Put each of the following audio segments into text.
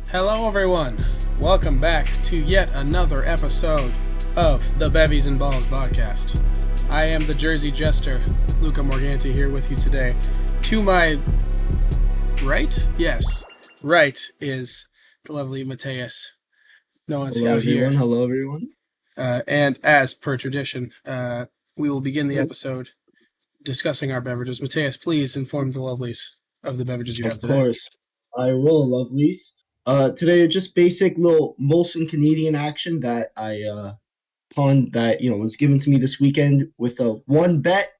Hello, everyone. Welcome back to yet another episode of the Bevies and Balls podcast. I am the Jersey Jester, Luca Morganti, here with you today. To my right, yes, right is the lovely Matteus. No one's Hello, out everyone. here. Hello, everyone. And as per tradition, we will begin the episode discussing our beverages. Matteus, please inform the lovelies of the beverages you have Of today. course, I will, lovelies. Today, just basic little Molson Canadian action that I pawned that was given to me this weekend with a one bet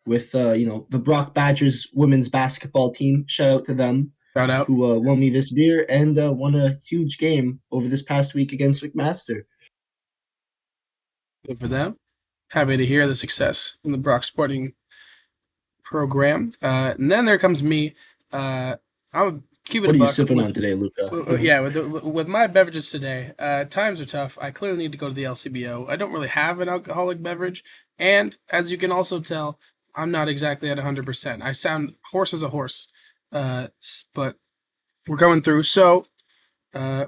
with the Brock Badgers women's basketball team. Shout out to them Shout out. who won me this beer and won a huge game over this past week against McMaster. Good for them. Happy to hear the success in the Brock Sporting program. And then there comes me. I'll keep it What a are you buck. sipping on today, Luca? Yeah, with my beverages today, times are tough. I clearly need to go to the LCBO. I don't really have an alcoholic beverage, and as you can also tell, I'm not exactly at 100%. I sound hoarse as a horse, but we're going through. So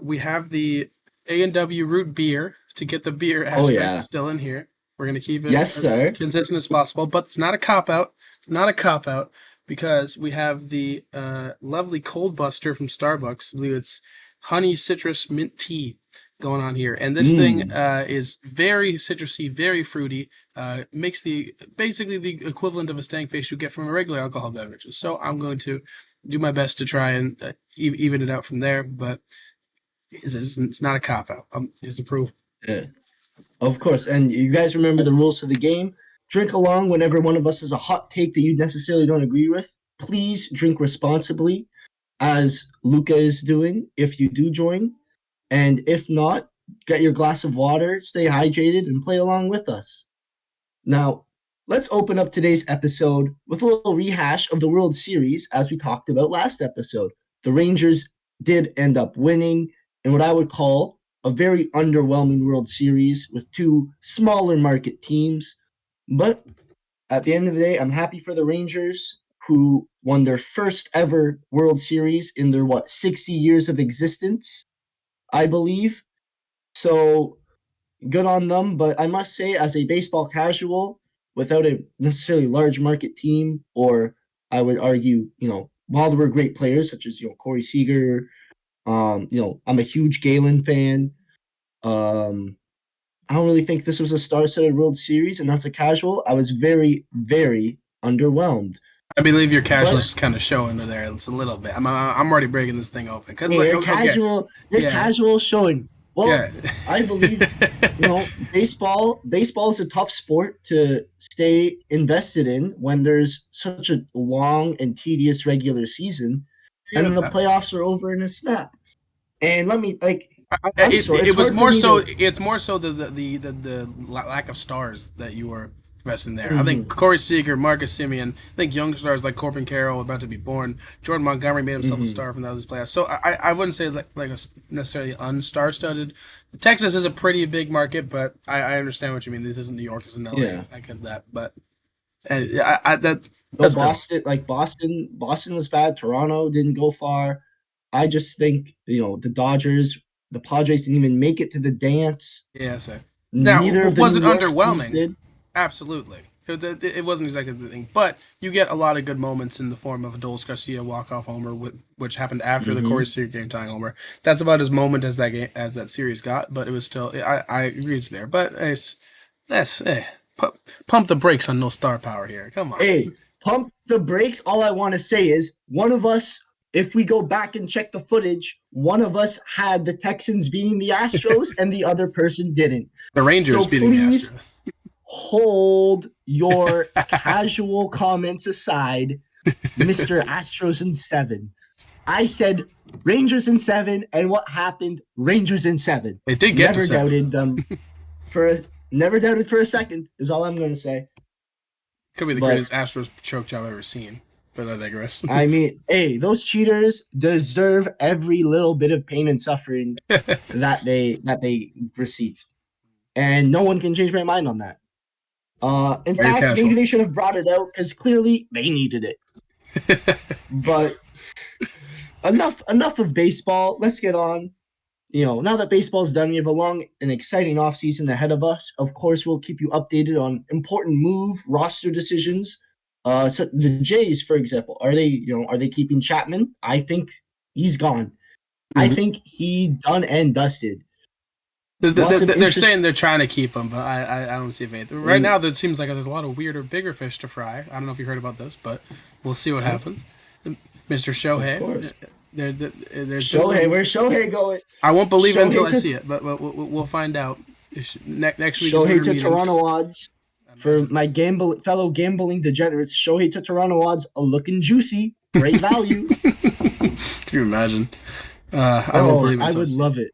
we have the A&W root beer to get the beer aspect still in here. We're going to keep it Yes, sir. consistent as possible, but it's not a cop-out. It's not a cop-out because we have the lovely Cold Buster from Starbucks. I believe it's honey citrus mint tea going on here. And this thing is very citrusy, very fruity. Makes basically the equivalent of a stank face you get from a regular alcohol beverage. So I'm going to do my best to try and even it out from there, but it's not a cop-out. Just approve. Yeah. Of course, and you guys remember the rules of the game. Drink along whenever one of us has a hot take that you necessarily don't agree with. Please drink responsibly, as Luca is doing if you do join. And if not, get your glass of water, stay hydrated, and play along with us. Now, let's open up today's episode with a little rehash of the World Series as we talked about last episode. The Rangers did end up winning in what I would call a very underwhelming World Series with two smaller market teams. But at the end of the day, I'm happy for the Rangers, who won their first ever World Series in their, 60 years of existence, I believe. So good on them. But I must say, as a baseball casual, without a necessarily large market team, or I would argue, while there were great players such as, Corey Seager, I'm a huge Galen fan. I don't really think this was a star-studded World Series, and as a casual, I was very, very underwhelmed. I believe your casual is kind of showing there. It's a little bit. I'm already breaking this thing open. Your casual showing. Well, yeah. I believe baseball is a tough sport to stay invested in when there's such a long and tedious regular season, and then the playoffs are over in a snap. And let me it's more so the lack of stars that you were investing there. Mm-hmm. I think Corey Seager, Marcus Semien, I think young stars like Corbin Carroll about to be born. Jordan Montgomery made himself a star from the other playoffs. So I wouldn't say like a necessarily unstar-studded. Texas is a pretty big market, but I understand what you mean. This isn't New York, this isn't LA. Yeah. I get that, but Boston was bad. Toronto didn't go far. I just think the Dodgers, the Padres didn't even make it to the dance. Yeah, sir. Now, was it underwhelming? Absolutely. It wasn't exactly the thing. But you get a lot of good moments in the form of a Adolis Garcia walk-off homer, which happened after the Corey Seager game-tying homer. That's about as moment as that series got, but it was still... I agree with you there. But pump the brakes on no star power here. Come on. Hey, pump the brakes. All I want to say is one of us... If we go back and check the footage, one of us had the Texans beating the Astros and the other person didn't. The Rangers beating the Astros. So please hold your casual comments aside, Mr. Astros in 7. I said Rangers in 7, and what happened? Rangers in 7. It did get never doubted them never doubted for a second is all I'm going to say. Could be the greatest Astros choke job I've ever seen. But I digress. I mean, hey, those cheaters deserve every little bit of pain and suffering that they received, and no one can change my mind on that. In fact, maybe they should have brought it out because clearly they needed it. But enough of baseball. Let's get on. Now that baseball's done, we have a long and exciting offseason ahead of us. Of course, we'll keep you updated on important roster decisions. So the Jays, for example, are they keeping Chapman? I think he's gone. I Mhm. think he done and dusted. Lots of They're interest. saying they're trying to keep him, but I don't see anything. Right now, it seems like there's a lot of weirder, bigger fish to fry. I don't know if you heard about this, but we'll see what happens. Mr. Of Shohei, course. there's been Shohei, rumors. where's Shohei going? I won't believe it until Shohei I to see it, but we'll find out. Next week is Shohei winter to meetings. Toronto odds. For Imagine. my fellow gambling degenerates, Shohei to Toronto odds are looking juicy. Great value. Can you imagine? I won't Oh, believe it I until I would see it. love it.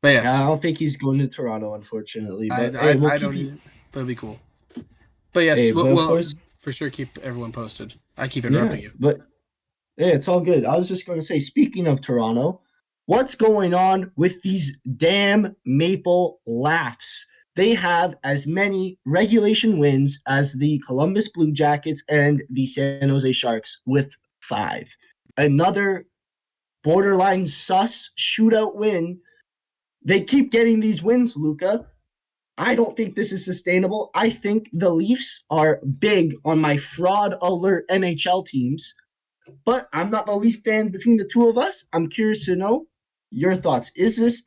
But Yeah, I yes, don't think he's going to Toronto, unfortunately. But hey, we'll I keep don't you. either. But it'd be cool. But yes, Hey, but of we'll course, for sure keep everyone posted. I keep yeah. interrupting you. But yeah, it's all good. I was just going to say, speaking of Toronto, what's going on with these damn Maple Laughs? They have as many regulation wins as the Columbus Blue Jackets and the San Jose Sharks with 5. Another borderline sus shootout win. They keep getting these wins, Luca. I don't think this is sustainable. I think the Leafs are big on my fraud alert NHL teams, but I'm not the Leaf fan between the two of us. I'm curious to know your thoughts. Is this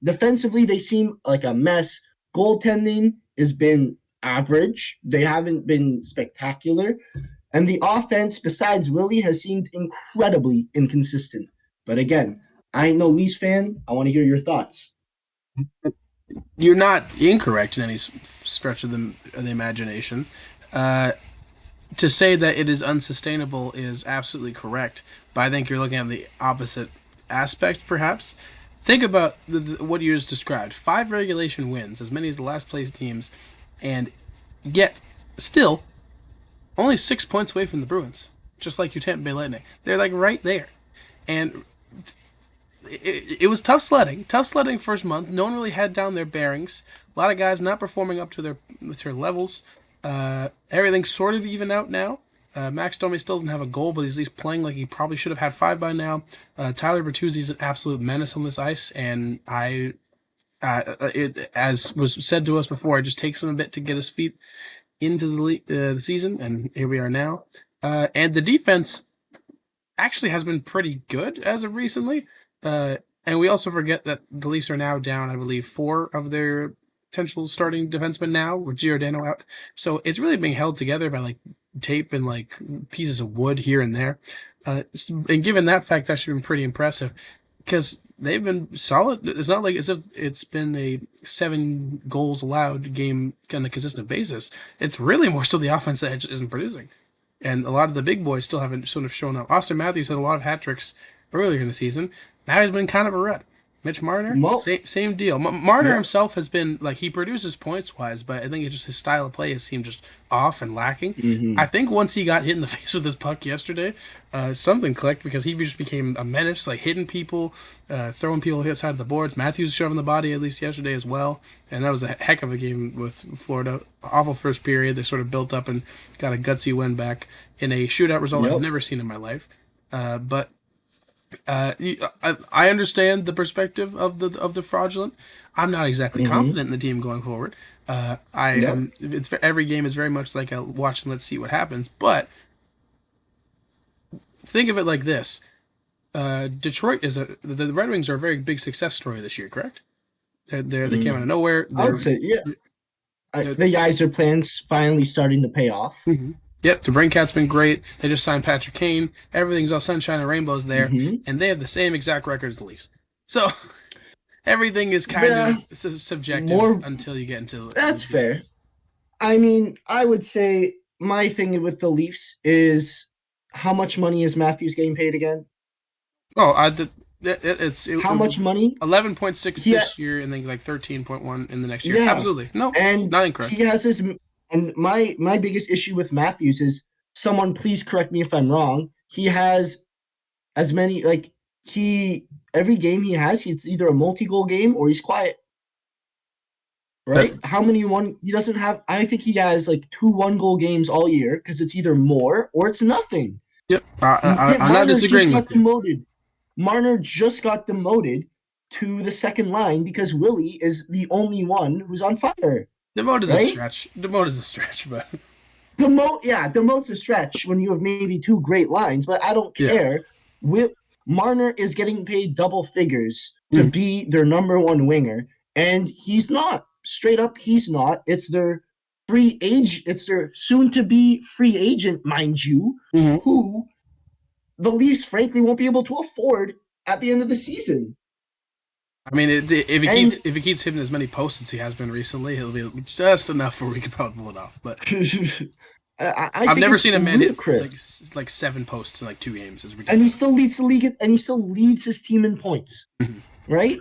defensively? They seem like a mess. Goaltending has been average. They haven't been spectacular. And the offense, besides Willie, has seemed incredibly inconsistent. But again, I ain't no Leafs fan. I want to hear your thoughts. You're not incorrect in any stretch of the imagination. Uh, to say that it is unsustainable is absolutely correct, but I think you're looking at the opposite aspect, perhaps. Think about what you just described: 5 regulation wins, as many as the last place teams, and yet still only 6 points away from the Bruins, just like your Tampa Bay Lightning. They're like right there, and it was tough sledding first month. No one really had down their bearings. A lot of guys not performing up to their levels. Everything's sort of even out now. Max Domi still doesn't have a goal, but he's at least playing like he probably should have had 5 by now. Tyler Bertuzzi's an absolute menace on this ice, and as was said to us before, it just takes him a bit to get his feet into the season, and here we are now. And the defense actually has been pretty good as of recently. And we also forget that the Leafs are now down, I believe, 4 of their potential starting defensemen now with Giordano out. So it's really being held together by like tape and like pieces of wood here and there. And given that fact, that's actually been pretty impressive because they've been solid. It's not like as if it's been a 7 goals allowed game on a consistent basis. It's really more so the offense that just isn't producing. And a lot of the big boys still haven't sort of shown up. Austin Matthews had a lot of hat tricks earlier in the season. Now he's been kind of a rut. Mitch Marner, Mo, same deal. Marner yeah. himself has been like he produces points wise, but I think it's just his style of play has seemed just off and lacking. I Mm-hmm. think once he got hit in the face with his puck yesterday, something clicked because he just became a menace, like hitting people, throwing people outside of the boards. Matthews shoving the body at least yesterday as well, and that was a heck of a game with Florida. Awful first period. They sort of built up and got a gutsy win back in a shootout result I've Yep. never seen in my life. But I understand the perspective of the fraudulent. I'm not exactly Mm-hmm. confident in the team going forward. I Yep. am. It's every game is very much like a watch and let's see what happens. But think of it like this: Detroit is the Red Wings are a very big success story this year. Correct? They came out of Mm. nowhere. I would say, yeah. They're The Geyser plan's finally starting to pay off. Mhm. Yep, the Brain Cat's been great. They just signed Patrick Kane. Everything's all sunshine and rainbows there, Mm-hmm. and they have the same exact record as the Leafs. So everything is kind Yeah, of subjective more. until you get into the That's fair. details. I mean, I would say my thing with the Leafs is how much money is Matthews getting paid again? Oh, it's How much money? 11.6 He, this year, and then like 13.1 in the next year. yeah, Absolutely, no, and not he incorrect. has this. And my biggest issue with Matthews is someone please correct me if I'm wrong. He has as many like he every game he has, it's either a multi-goal game or he's quiet. That, Right? How many one he doesn't have? I think he has like 2 1-goal games all year because it's either more or it's nothing. yep, Tim I'm not Marner just disagreeing got with you. demoted. Marner just got demoted to the second line because Willie is the only one who's on fire, Demote is a right? stretch. Demote is a stretch, but Demote's a stretch when you have maybe two great lines, but I don't yeah. care. Marner is getting paid double figures to Mm. be their number one winger, and he's not. Straight up, he's not. It's their it's their soon to be free agent, mind you, Mm-hmm. who the Leafs frankly won't be able to afford at the end of the season. I mean, And if he keeps hitting as many posts as he has been recently, he'll be just enough where we could probably pull it off. But I I've think never it's seen a man hit ludicrous. like 7 posts in like 2 games. It's And he ridiculous. still leads the league, and he still leads his team in points, Mhm. right?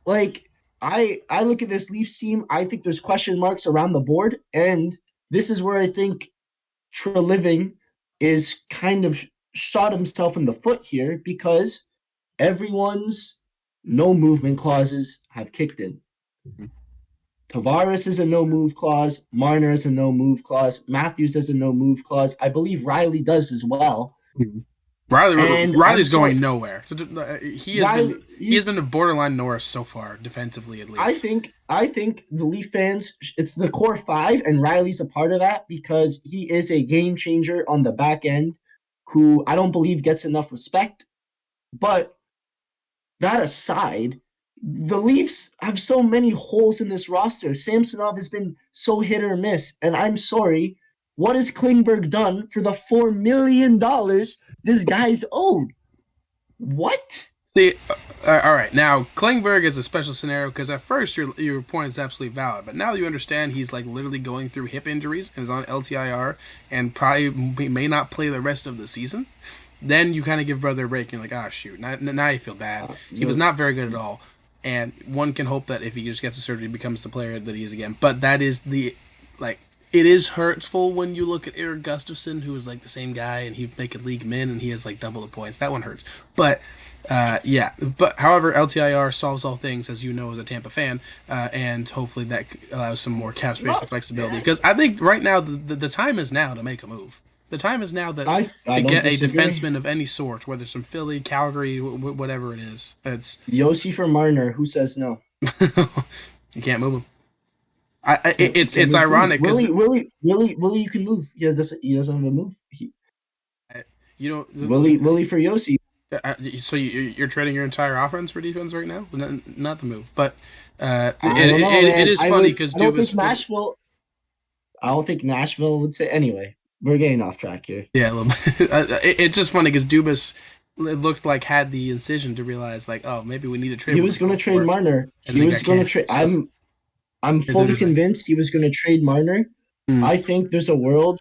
Like I look at this Leafs team. I think there's question marks around the board, and this is where I think Treliving is kind of shot himself in the foot here because everyone's no movement clauses have kicked in. Tavares is a no move clause. Marner is a no move clause. Matthews has a no move clause. I believe Riley does as well. Mhm. And I'm Riley's sorry, going nowhere. Riley. He has been a borderline Norris so far, defensively at I least. think I think the Leaf fans, it's the core five, and Riley's a part of that because he is a game changer on the back end, who I don't believe gets enough respect. But that aside, the Leafs have so many holes in this roster. Samsonov has been so hit or miss, and I'm sorry. What has Klingberg done for the $4 million this guy's owed? What? See, all right. Now Klingberg is a special scenario because at first your point is absolutely valid, but now you understand he's like literally going through hip injuries and is on LTIR and probably may not play the rest of the season. Then you kind of give brother a break. And you're like, ah, shoot. Now you feel bad. He was not very good at all, and one can hope that if he just gets a surgery, he becomes the player that he is again. But that is the like. It is hurtful when you look at Eric Gustafson, who is like the same guy, and he make a league min, and he has like double the points. That one hurts. But yeah, but however, LTIR solves all things, as you know, as a Tampa fan, and hopefully that allows some more cap space and flexibility. Because I think right now the time is now to make a move. The time is now that I to don't get a disagree. defenseman of any sort, whether it's from Philly, Calgary, whatever it is. It's Yossi for Marner. Who says no? you can't move him. Can't It's move who? ironic because Willie. You can move. He doesn't have a move. you know Willie for Yossi. so you're trading your entire offense for defense right now. Not the move, but I don't know, it man. is funny because I don't think Dubas. Nashville. I don't think Nashville would say. Anyway, we're getting off track here. Yeah, a little bit. It's just funny because Dubas looked like had the incision to realize like, oh, maybe we need to trade He one was to going go to trade for it, Marner. and He then was got going to canned. trade. So I'm it's fully interesting. convinced he was going to trade Marner. Mm. I think there's a world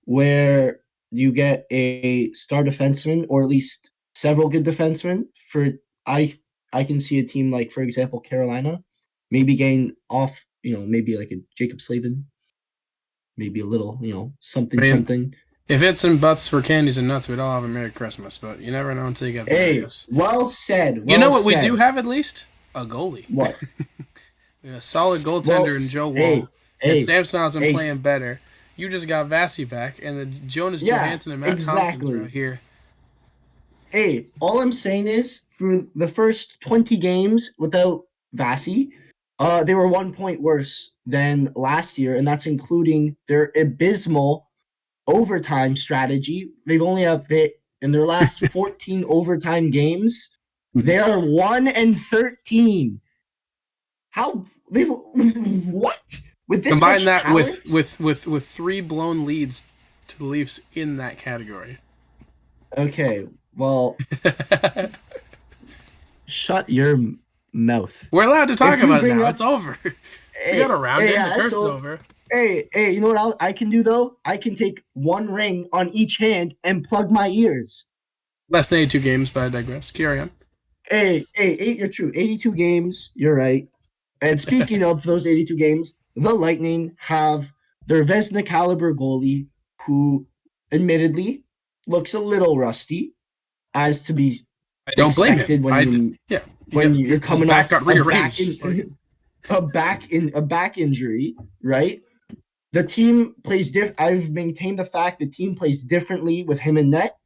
where you get a star defenseman or at least several good defensemen for I I can see a team like, for example, Carolina, maybe getting off, maybe like a Jacob Slavin, maybe a little, I something mean, something. if it's in butts for candies and nuts, we'd all have a Merry Christmas. But you never know until you get there, I Hey, guess. well said, You know well what we do said. have at least? A goalie. What? We have a solid Well, goaltender in Joe hey, Wall, and hey, Samsonov's been hey, playing better. You just got Vasi back, and the Jonas yeah, Johansson and Matt Tompkins are out exactly. here. Hey, all I'm saying is for the first 20 games without Vasi, they were 1 point worse than last year, and that's including their abysmal overtime strategy. They've only have they in their last 14 overtime games, they are 1-13. How they what? With this Combine much that with talent? three blown leads to the Leafs in that category. Okay, well, shut your mouth. We're allowed to talk If you about it bring now. up It's over. We got hey, around hey, it, and the yeah, curse is so over. hey, you know what I can do though? I can take one ring on each hand and plug my ears. Less than 82 games, but I digress. Carry on. You're true. 82 games. You're right. And speaking of those 82 games, the Lightning have their Vesna caliber goalie, who admittedly looks a little rusty, as to be I don't blame him. expected Yeah, when you're his coming back off got rearranged. Like, a back injury, right? The team plays I've maintained the fact the team plays differently with him in net,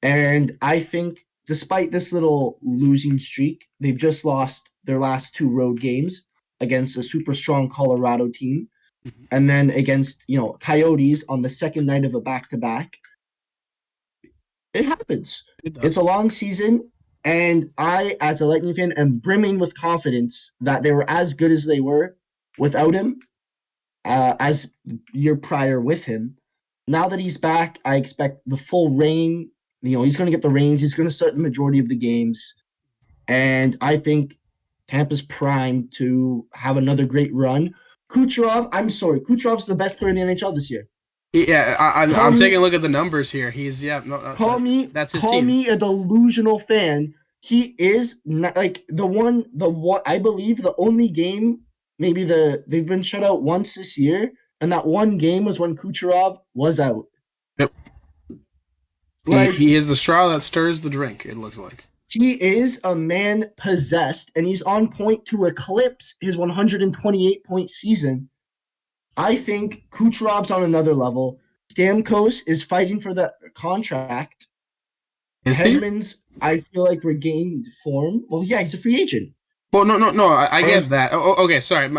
and I think despite this little losing streak, they've just lost their last 2 road games against a super strong Colorado team, and then against Coyotes on the second night of a back-to-back. It happens. It's a long season, and I, as a Lightning fan, am brimming with confidence that they were as good as they were without him, as the year prior with him. Now that he's back, I expect the full reign. He's going to get the reins. He's going to start the majority of the games. And I think Tampa's primed to have another great run. Kucherov, I'm sorry. Kucherov's the best player in the NHL this year. Yeah, I'm taking a look at the numbers here. He's Call that's his call team. me a delusional fan. He is not, like the one I believe the only game maybe they've been shut out once this year, and that one game was when Kucherov was out. Yep. He is the straw that stirs the drink, it looks like. He is a man possessed, and he's on point to eclipse his 128-point season. I think Kucherov's on another level. Stamkos is fighting for that contract. Hedman's, I feel like, regained form. Well, yeah, he's a free agent. Well, no. I get that. Okay, sorry.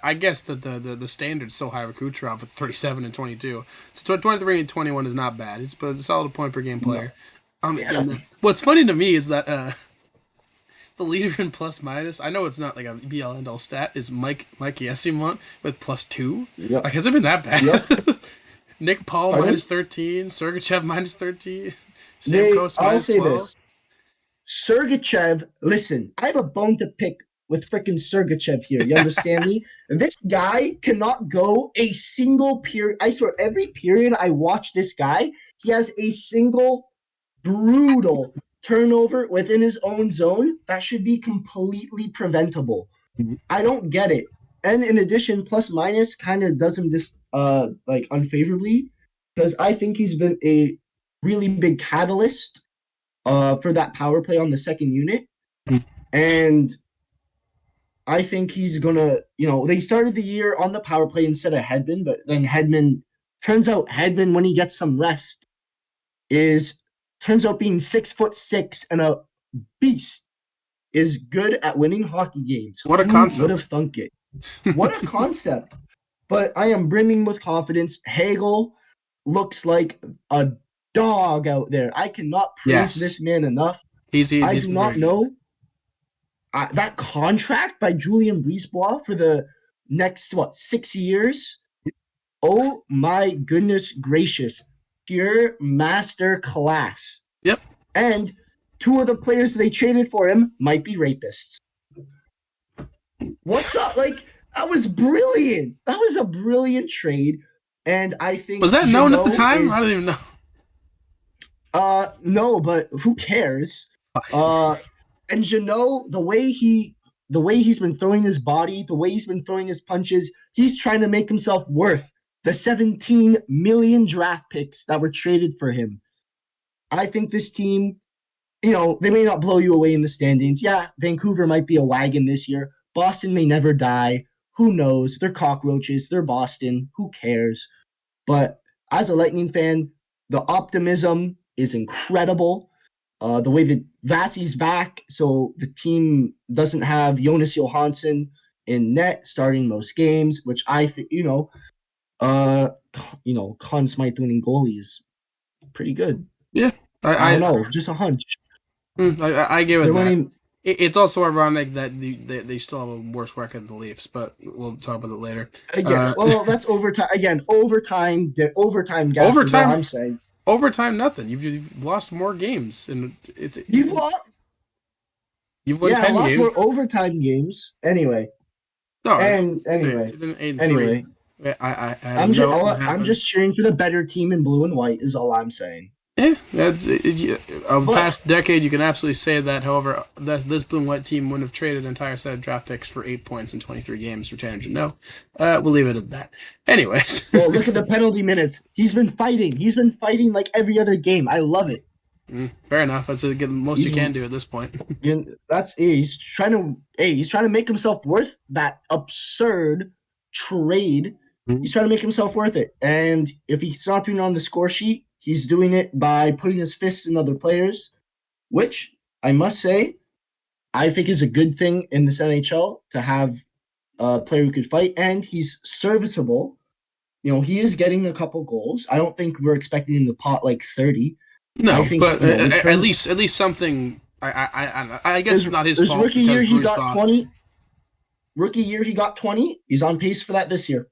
I guess that the standard's so high with Kucherov with 37 and 22. So 23 and 21 is not bad. He's a solid point per game player. Yeah. What's funny to me is that the leader in plus minus, I know it's not like a BL end all stat, is Mike Yesimont with +2. Yep. Like, has it been that bad? Yep. Nick Paul -13, Sergachev -13, Stamkos I'll say -12. this. Sergachev, listen, I have a bone to pick with freaking Sergachev here. You understand me? This guy cannot go a single period. I swear, every period I watch this guy, he has a single brutal turnover within his own zone that should be completely preventable. Mm-hmm. I don't get it. And in addition, plus minus kind of does him this unfavorably, because I think he's been a really big catalyst for that power play on the second unit. And I think he's gonna, they started the year on the power play instead of Hedman, but then turns out when he gets some rest turns out being 6'6" and a beast, is good at winning hockey games. What a concept. Who would have thunk it? What a concept. But I am brimming with confidence. Hagel looks like a dog out there. I cannot praise this man enough. I do not know. That contract by Julien Brisebois for the next, 6 years? Oh my goodness gracious. Pure master class. Yep. And 2 of the players they traded for him might be rapists. What's up? Like, that was brilliant. That was a brilliant trade. And I think was that known at the time? I don't even know. No, but who cares? And Jeannot, the way he's been throwing his body, the way he's been throwing his punches, he's trying to make himself worth the 17 million draft picks that were traded for him. I think this team, they may not blow you away in the standings. Yeah, Vancouver might be a wagon this year. Boston may never die. Who knows? They're cockroaches. They're Boston. Who cares? But as a Lightning fan, the optimism is incredible. The way that Vasi's back, so the team doesn't have Jonas Johansson in net starting most games, which I think, Conn Smythe winning goalie is pretty good. Yeah. I don't know, just a hunch. I give it that. It's also ironic that they still have a worse record than the Leafs, but we'll talk about it later. Again, that's overtime. Again, overtime gap. Overtime. I'm saying overtime. Nothing. You've lost more games, and you've lost. You've won 10 lost games. more overtime games. Anyway. No. Anyway. I'm just cheering for the better team in blue and white. Is all I'm saying. Yeah, past decade, you can absolutely say that. However, this blue and white team wouldn't have traded an entire set of draft picks for 8 points in 23 games for Tanner Jeannot. We'll leave it at that. Anyways. Well, look at the penalty minutes. He's been fighting. He's been fighting like every other game. I love it. Fair enough. That's the most you can do at this point. He's trying to make himself worth that absurd trade. He's trying to make himself worth it. And if he's not doing it on the score sheet, he's doing it by putting his fists in other players. which I must say, I think is a good thing in this NHL to have a player who could fight, and he's serviceable. He is getting a couple goals. I don't think we're expecting him to pot like 30. I No, think, but return. at least something. I guess His, it's not his his fault rookie year, because he Bruce got thought. 20. Rookie year, he got 20. He's on pace for that this year.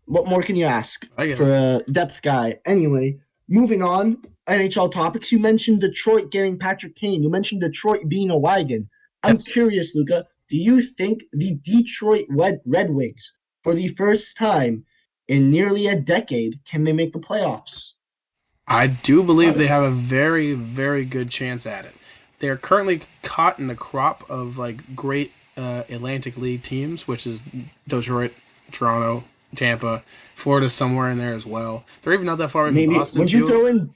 What more can you ask I for guess. a depth guy? Anyway, moving on, NHL topics. You mentioned Detroit getting Patrick Kane. You mentioned Detroit being a wagon. I'm Yes. curious, Luca, do you think the Detroit Red Wings, for the first time in nearly a decade, can they make the playoffs? I do believe they have a very, very good chance at it. They are currently caught in the crop of like great Atlantic League teams, which is Detroit, Toronto, Tampa, Florida somewhere in there as well. They're even not that far away from Maybe Boston would you too. throw in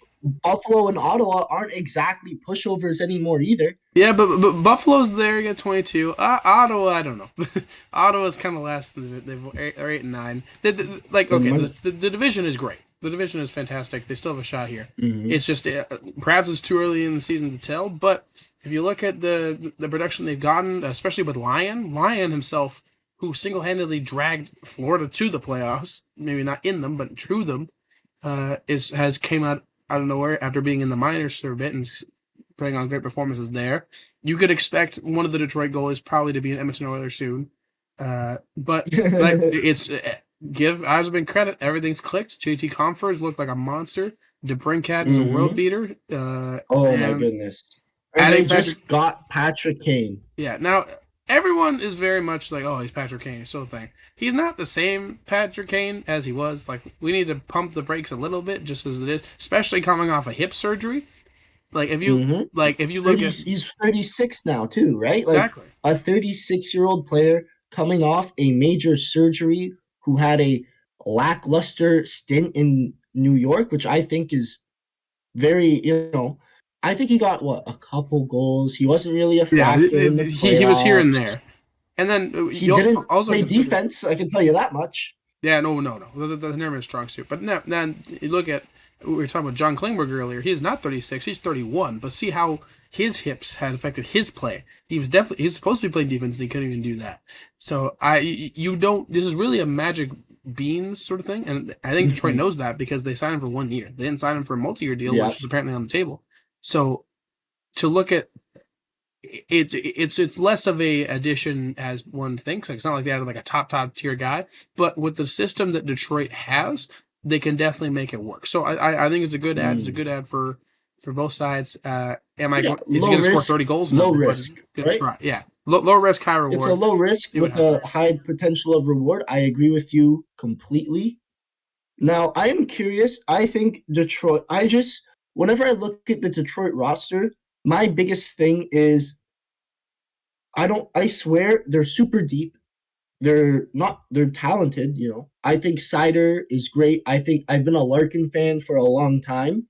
Buffalo and Ottawa aren't exactly pushovers anymore either. Yeah, but Buffalo's there. You got 22. Ottawa, I don't know. Ottawa's kind of last. They're 8 and 9. Like okay, the division is great. The division is fantastic. They still have a shot here. Mm-hmm. It's just perhaps it's too early in the season to tell. But if you look at the production they've gotten, especially with Lyon himself, who single handedly dragged Florida to the playoffs, maybe not in them, but through them, has came out of nowhere after being in the minors for a bit and putting on great performances there. You could expect one of the Detroit goalies probably to be an Edmonton Oilers soon. But like it's give Eiserman credit, everything's clicked. JT Confer's looked like a monster. DeBrincat is a world Mm-hmm. beater. Oh my And goodness. And they adding Patrick, just got Patrick Kane. yeah. Now everyone is very much like, oh, he's Patrick Kane, so thing. He's not the same Patrick Kane as he was. Like we need to pump the brakes a little bit, just as it is, especially coming off a hip surgery. Mm-hmm. If you look 30, at he's 36 now too, right? Like exactly. a 36-year-old player coming off a major surgery who had a lackluster stint in New York, which I think is very, I think he got a couple goals. He wasn't really a Yeah, factor in the he was here and playoffs. there, and then He you didn't also play consider. defense, I can tell you that much. Yeah, no. That's never been a strong suit. But then you look at we were talking about John Klingberg earlier. He is not 36; he's 31. But see how his hips had affected his play. He's supposed to be playing defense, and he couldn't even do that. So you don't. This is really a magic beans sort of thing, and I think Detroit Mhm. knows that because they signed him for 1 year. They didn't sign him for a multi-year deal, Yeah. which is apparently on the table. So to look at it's less of a addition as one thinks. Like, it's not like they added like a top tier guy, but with the system that Detroit has, they can definitely make it work. So I think it's a good ad. It's a Mm. good ad for both sides. Am I Yeah, going? Is he low going to score risk, 30 goals? low No, but risk, good right? try. Yeah, low risk, high It's a reward. low risk See what with a happens. high potential of reward. I agree with you completely. Now, I am curious. I think Detroit, whenever I look at the Detroit roster, my biggest thing is I swear they're super deep. They're talented. I think Sider is great. I think I've been a Larkin fan for a long time.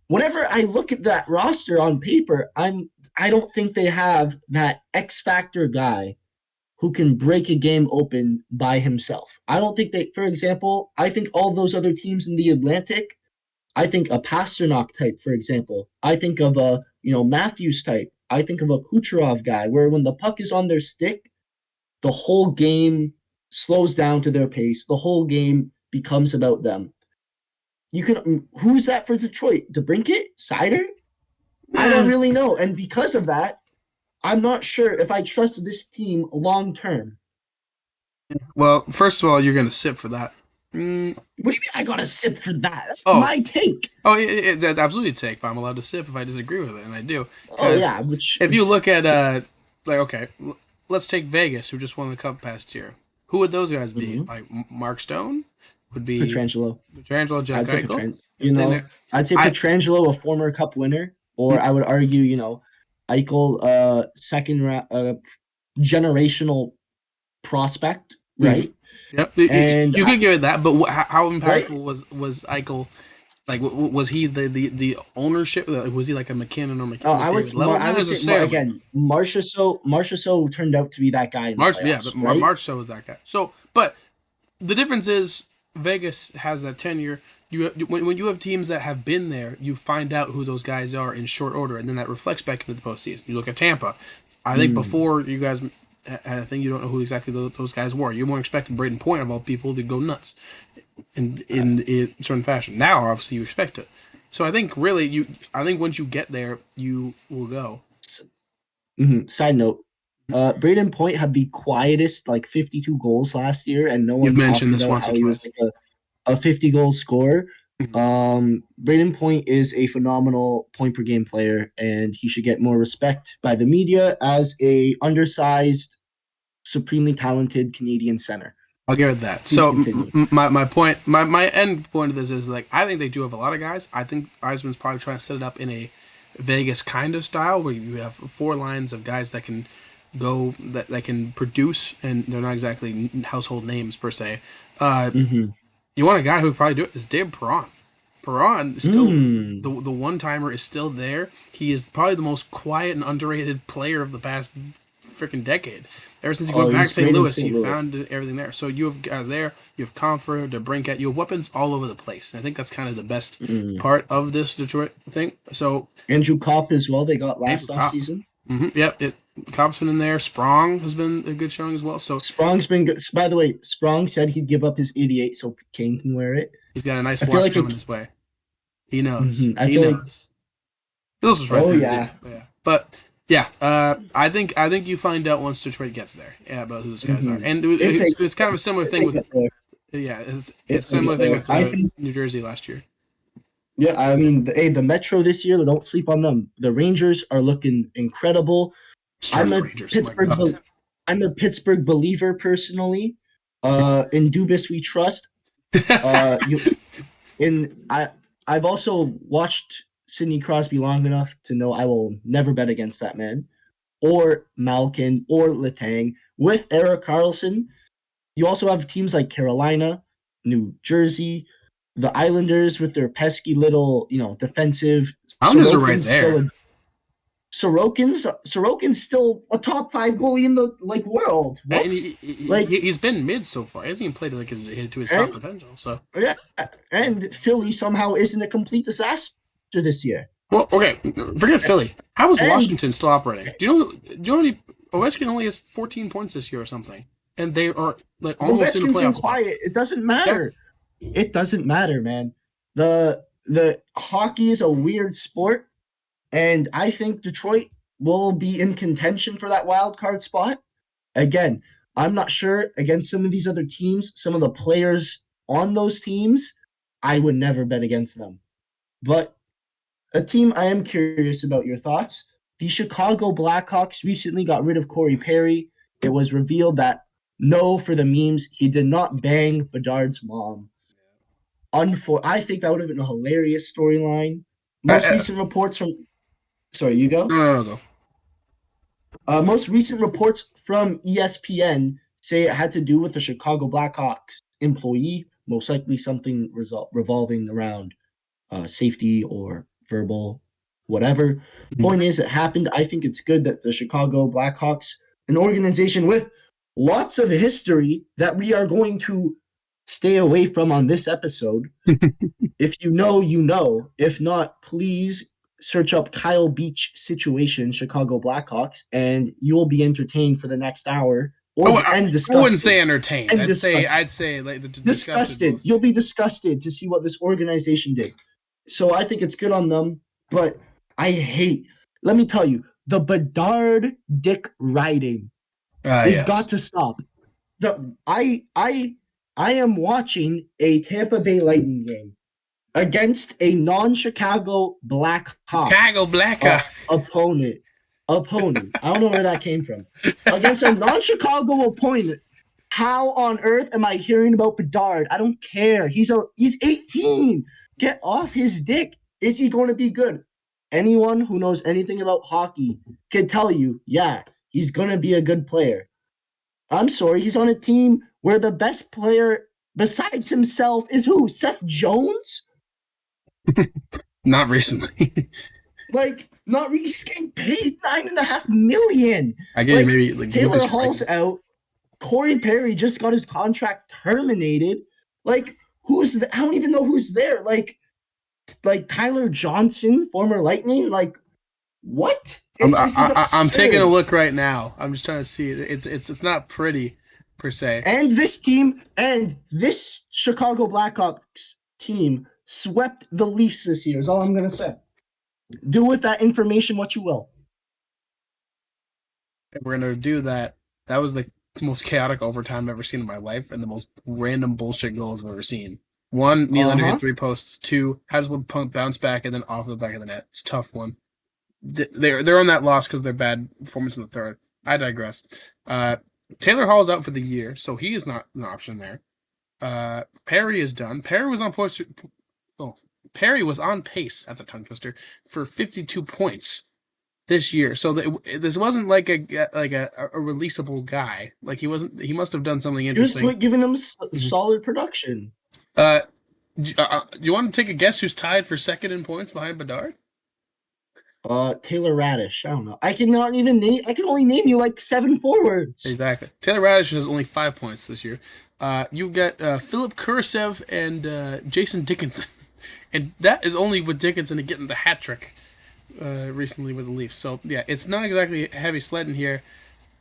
Whenever I look at that roster on paper, I don't think they have that X factor guy who can break a game open by himself. I don't think for example, I think all those other teams in the Atlantic, I think a Pasternak type, for example. I think of a, Matthews type. I think of a Kucherov guy where when the puck is on their stick, the whole game slows down to their pace. The whole game becomes about them. Who's that for Detroit? DeBrincat? Sider? I don't Eh, really know. And because of that, I'm not sure if I trust this team long term. well, first of all, you're going to sip for that. What do you mean I got to sip for that? That's Oh, my take. that's absolutely a take, but I'm allowed to sip if I disagree with it, and I do. Oh Because yeah, which if you is look at, okay, let's take Vegas, who just won the Cup past year. Who would those guys be? mm-hmm. Like Mark Stone would be Petrangelo. Petrangelo, Jack I'd say Eichel. Everything there. I'd say I Petrangelo, a former Cup winner, or I would argue, Eichel, second generational prospect, mm-hmm. right? Yep, And you could give it that, but how right, impactful was Eichel? Like, was he the ownership? Was he like a McKinnon or McDavid level? I Not would say necessarily. again, Marchessault turned out to be that guy in the March, yeah, playoffs, right? March show was that guy. So, but the difference is Vegas has that tenure. When you have teams that have been there, you find out who those guys are in short order, and then that reflects back into the postseason. You look at Tampa. I think Mm, before you guys had a thing, you don't know who exactly those guys were. You more expected Braden Point of all people to go nuts in certain fashion. Now, obviously, you expect it. So I think really I think once you get there, you will go. Side note, Braden Point had the quietest, like 52 goals last year, and no You've one talked mentioned this about once or how he was twice. like a 50-goal scorer. Mhm. Braden Point is a phenomenal point per game player, and he should get more respect by the media as a undersized, supremely talented Canadian center. I'll give it that. Please So continue. my point, my end point of this is like I think they do have a lot of guys. I think Eisman's probably trying to set it up in a Vegas kind of style where you have four lines of guys that can that can produce, and they're not exactly household names per se. Uh, Mm-hmm. you want a guy who would probably do it is Dave Perron. Perron is still Mm. the one timer is still there. He is probably the most quiet and underrated player of the past freaking decade. Ever since he Oh, went back he's to St. great in Louis, St. he Louis. found everything there. So you have guys there, you have Comfer, DeBrincat, you have weapons all over the place. And I think that's kind of the best Mm. part of this Detroit thing. So Andrew Kopp as well. They got Andrew last off Copp, season. yep, Copp's been in there. Sprong has been a good showing as well. So Sprong's been good. By the way, Sprong said he'd give up his 88 so Kane can wear it. he's got a nice I feel watch like coming it. his way. He knows. Mhm. I He feel like. knows. This is right Oh there. yeah. Yeah. But yeah, I think you find out once Detroit gets there, yeah, about who those guys are, Hmm. and If they it's kind of a similar if thing they with get there, yeah, if it's they similar get thing there, with I think. New Jersey last year. Yeah, I mean, the Metro this year. Don't sleep on them. The Rangers are looking incredible. I'm Starting a Rangers, my Pittsburgh. God. I'm a Pittsburgh believer personally. In Dubas we trust. You in I I've also watched Sidney Crosby long enough to know I will never bet against that man or Malkin or Letang. With Eric Carlson, you also have teams like Carolina, New Jersey, the Islanders with their pesky little, defensive. Islanders are right Sorokin's still there. a Sorokin's still a top five goalie in the world. And What? Like he's been mid so far. He hasn't even played like to his top and potential. So, yeah, and Philly somehow isn't a complete disaster this year. well, okay, forget Philly. How is And Washington still operating? Do you know any Ovechkin only has 14 points this year or something, and they are like almost in a Ovechkin's in playoff spot. quiet. It doesn't Exactly. matter. It doesn't matter, man. The hockey is a weird sport, and I think Detroit will be in contention for that wild card spot. Again, I'm not sure against some of these other teams, some of the players on those teams, I would never bet against them. But a team I am curious about your thoughts. The Chicago Blackhawks recently got rid of Corey Perry. It was revealed that no, for the memes, he did not bang Bedard's mom. I think that would have been a hilarious storyline. Most Uh, recent reports from sorry, you go. no. Most recent reports from ESPN say it had to do with the Chicago Blackhawks employee, most likely something revolving around safety or verbal, whatever. Point is, it happened. I think it's good that the Chicago Blackhawks, an organization with lots of history that we are going to stay away from on this episode. If you know, you know. If not, please search up Kyle Beach situation Chicago Blackhawks, and you'll be entertained for the next hour, and I wouldn't disgusted, say entertained. and disgusted, I'd say like the disgusted disgusted. most. You'll be disgusted to see what this organization did. So I think it's good on them, but I hate. Let me tell you, the Bedard dick riding Ah, is yes. got to stop. The I am watching a Tampa Bay Lightning game against a non-Chicago Blackhawk Chicago Blacka. opponent. Opponent. I don't know where that came from. Against a non-Chicago opponent. How on earth am I hearing about Bedard? I don't care. He's 18. Get off his dick. Is he going to be good? Anyone who knows anything about hockey can tell you, yeah, he's going to be a good player. I'm sorry, he's on a team where the best player besides himself is who? Seth Jones? Not recently. Like, not really. He's getting paid $9.5 million. I get you. Like, Maybe like would be Taylor Hall's surprising. out. Corey Perry just got his contract terminated. Like, I don't even know who's there. Like Tyler Johnson, former Lightning. Like what? This is I'm taking a absurd. look right now. I'm just trying to see it. It's not pretty per se. And this Chicago Blackhawks team swept the Leafs this year. Is all I'm gonna say. Do with that information what you will. If we're gonna do that, that was the most chaotic overtime I've ever seen in my life, and the most random bullshit goals I've ever seen. One, Uh Nylander hit huh. 3 posts. Two, how does one bounce back and then off the back of the net? It's a tough one. They're on that loss because of their bad performance in the third. I digress. Uh, Taylor Hall is out for the year, so he is not an option there. Perry is done. Oh, Perry was on pace. That's a tongue twister for 52 points this year. So this wasn't like a releasable guy. Like he wasn't. He must have done something He was interesting. giving them solid production. Uh, do you want to take a guess who's tied for second in points behind Bedard? Taylor Radish. I don't know. I cannot even name. I can only name you like 7 forwards. Exactly. Taylor Radish has only 5 points this year. You've got Philip Kurisev and Jason Dickinson, and that is only with Dickinson getting the hat trick recently with the Leafs. So yeah, it's not exactly heavy sledding here,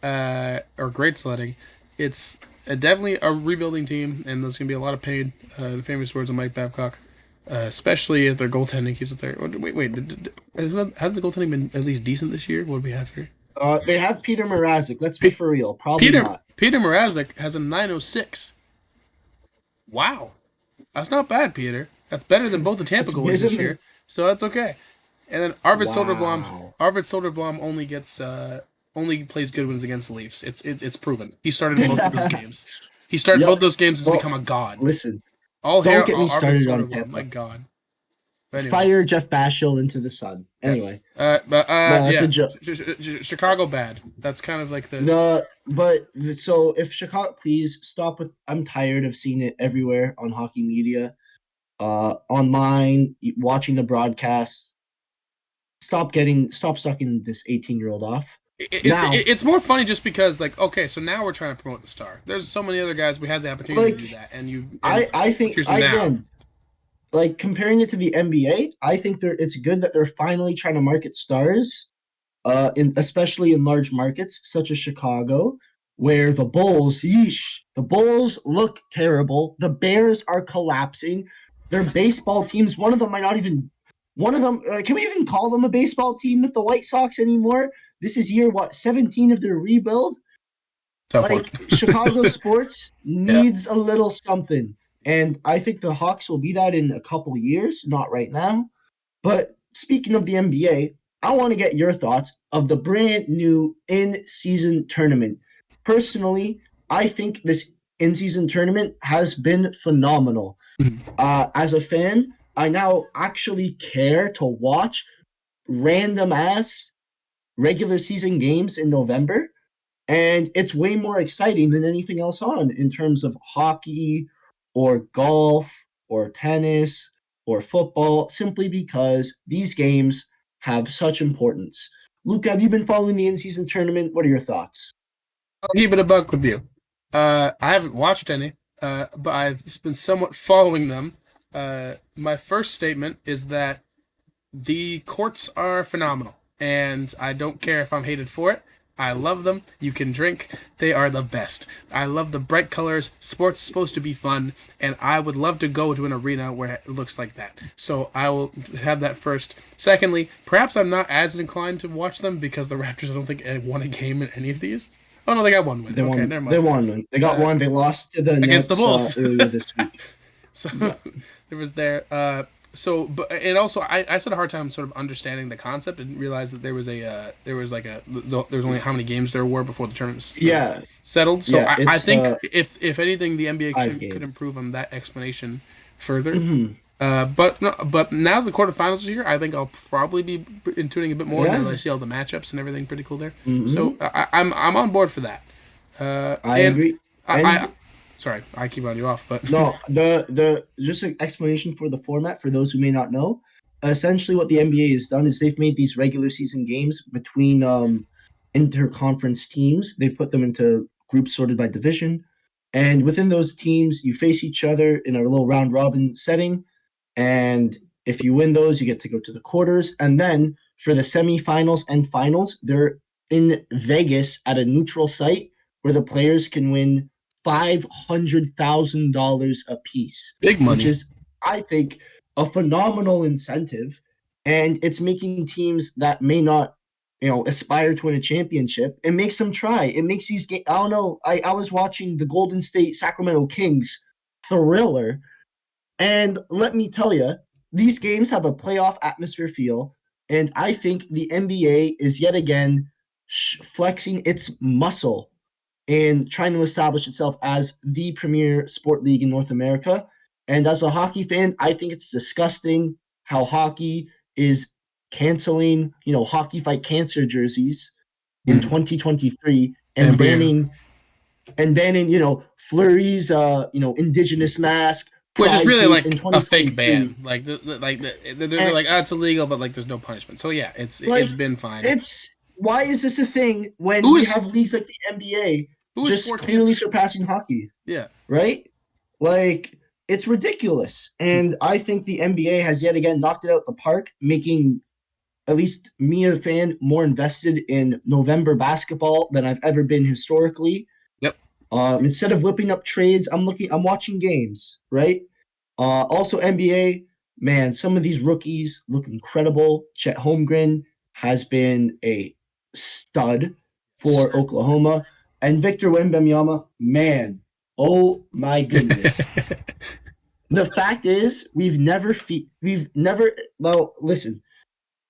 or great sledding. It's definitely a rebuilding team, and there's gonna be a lot of pain. The famous words of Mike Babcock, especially if their goaltending keeps it there. Wait, has the goaltending been at least decent this year? What do we have here? They have Peter Mrazek. Let's be for real. Probably Peter not. Peter Mrazek has a 906. Wow, that's not bad, Peter. That's better than both the Tampa That's goalies this isn't year, so that's okay. And then Arvid Soderblom, wow. only gets only plays good ones against the Leafs. It's proven. He started both of those games. He started both Yep. those games to become Well, a god. listen. All Don't hail get me Arvid started on Soderblom. My Tampa. god. But anyways, Fire Jeff Bashel into the sun. yes. Anyway, But no, that's a yeah, joke. Chicago bad. That's kind of like the. No, but so if Chicago, please stop with. I'm tired of seeing it everywhere on hockey media, online, watching the broadcasts. Stop sucking this 18-year-old off. Now, It's more funny just because like okay, so now we're trying to promote the star. There's so many other guys we had the opportunity to like do that, and I we're think choosing I now. again like comparing it to the NBA. I think it's good that they're finally trying to market stars, especially in large markets such as Chicago, where the Bulls look terrible. The Bears are collapsing. Their baseball teams, one of them might not even, one of them, can we even call them a baseball team with the White Sox anymore? This is year, what, 17 of their rebuild? Tough one. Like, Chicago sports Yeah. needs a little something. And I think the Hawks will be that in a couple years, not right now. But speaking of the NBA, I want to get your thoughts of the brand new in-season tournament. Personally, I think this in-season tournament has been phenomenal. As a fan, I now actually care to watch random ass regular season games in November, and it's way more exciting than anything else on in terms of hockey or golf or tennis or football, simply because these games have such importance. Luke, have you been following the in-season tournament? What are your thoughts? I'll keep it a buck with you. I haven't watched any, but I've been somewhat following them. My first statement is that the courts are phenomenal, and I don't care if I'm hated for it. I love them. You can drink. They are the best. I love the bright colors. Sports is supposed to be fun, and I would love to go to an arena where it looks like that. So I will have that first. Secondly, perhaps I'm not as inclined to watch them because the Raptors I don't think won a game in any of these. Oh no, they got one win. They Okay, won. never They mind. won. They got Uh, one. They lost to the against the Nets Bulls. earlier this week. So Yeah. there was there. So, but and also I had a hard time sort of understanding the concept. I didn't realize that there was there was only how many games there were before the tournament was Yeah. settled. So Yeah. I It's think if anything, the NBA five could games. improve on that explanation further. Mm-hmm. But no, but now the quarterfinals is here. I think I'll probably be tuning a bit more now that I Yeah. see all the matchups and everything pretty cool there. So Mm-hmm. I'm on board for that. I And agree. I And sorry I keep on you off, but no, the just an explanation for the format for those who may not know. Essentially, what the NBA has done is they've made these regular season games between interconference teams. They've put them into groups sorted by division. And within those teams, you face each other in a little round robin setting. And if you win those, you get to go to the quarters. And then for the semifinals and finals, they're in Vegas at a neutral site where the players can win $500,000 apiece, Big which money. is, I think, a phenomenal incentive. And it's making teams that may not, aspire to win a championship. It makes them try. It makes these games. I don't know. I was watching the Golden State Sacramento Kings thriller, and let me tell you, these games have a playoff atmosphere feel, and I think the NBA is yet again flexing its muscle and trying to establish itself as the premier sport league in North America. And as a hockey fan, I think it's disgusting how hockey is canceling, hockey fight cancer jerseys in 2023 and banning Fleury's indigenous mask, Which is Pride really Tape in like a fake 2023. ban. Like, they're And like, it's illegal, but like, there's no punishment. So yeah, like it's been fine. it's why is this a thing when Who we is have leagues like the NBA who is just for clearly cancer? surpassing hockey, Yeah. right? Like it's ridiculous. And I think the NBA has yet again knocked it out the park, making at least me, a fan, more invested in November basketball than I've ever been historically. Yep. Instead of whipping up trades, I'm watching games, right? Also NBA, man, some of these rookies look incredible. Chet Holmgren has been a stud for Oklahoma, and Victor Wembanyama, man, oh my goodness. The fact is, well, listen,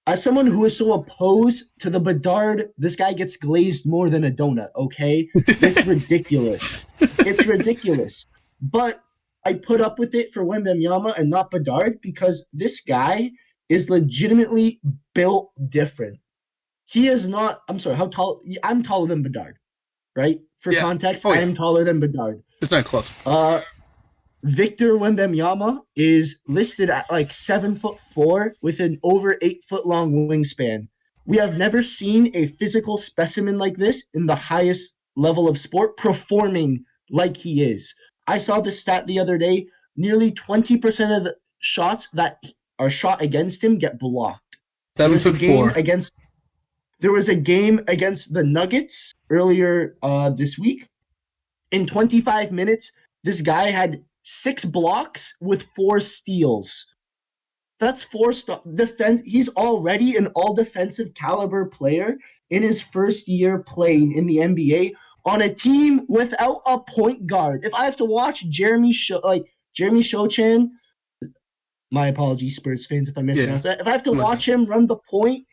as someone who is so opposed to the Bedard, this guy gets glazed more than a donut, okay? It's ridiculous. It's ridiculous. But I put up with it for Wembanyama and not Bedard because this guy is legitimately built different. He is not, I'm sorry, how tall? I'm taller than Bedard, right? For Yeah. context, Oh I yeah. am taller than Bedard. It's not close. Victor Wembanyama is listed at like 7'4" with an over 8 foot long wingspan. We have never seen a physical specimen like this in the highest level of sport performing like he is. I saw this stat the other day. Nearly 20% of the shots that are shot against him get blocked. There was a game 7'4". against the Nuggets earlier this week. In 25 minutes, this guy had 6 blocks with 4 steals. That's 4 defense. He's already an all defensive caliber player in his first year playing in the NBA on a team without a point guard. If I have to watch Jeremy Shochan, my apologies, Spurs fans, if I mispronounce that. If I have to watch him run the point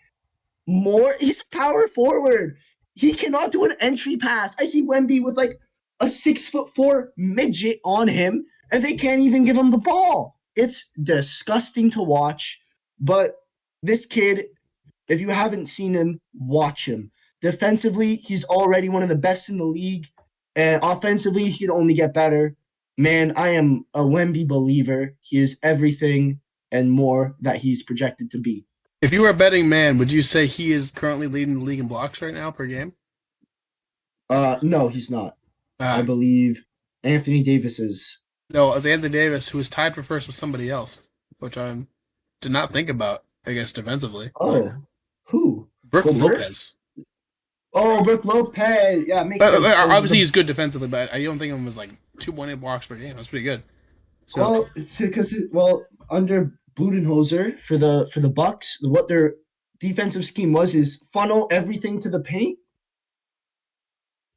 more, he's power forward. He cannot do an entry pass. I see Wemby with like a 6'4" midget on him, and they can't even give him the ball. It's disgusting to watch. But this kid, if you haven't seen him, watch him. Defensively, he's already one of the best in the league, and offensively, he can only get better. Man, I am a Wemby believer. He is everything and more that he's projected to be. If you were a betting man, would you say he is currently leading the league in blocks right now per game? No, he's not. I believe Anthony Davis is. No, it's Anthony Davis, who is tied for first with somebody else, which I did not think about, I guess, defensively. Oh, who? Brook Colbert? Lopez. Oh, Brook Lopez. Yeah, makes sense. Obviously, he's good defensively, but I don't think of him as like 2.8 blocks per game. That's pretty good. So, under Budenholzer for the Bucks, what their defensive scheme is funnel everything to the paint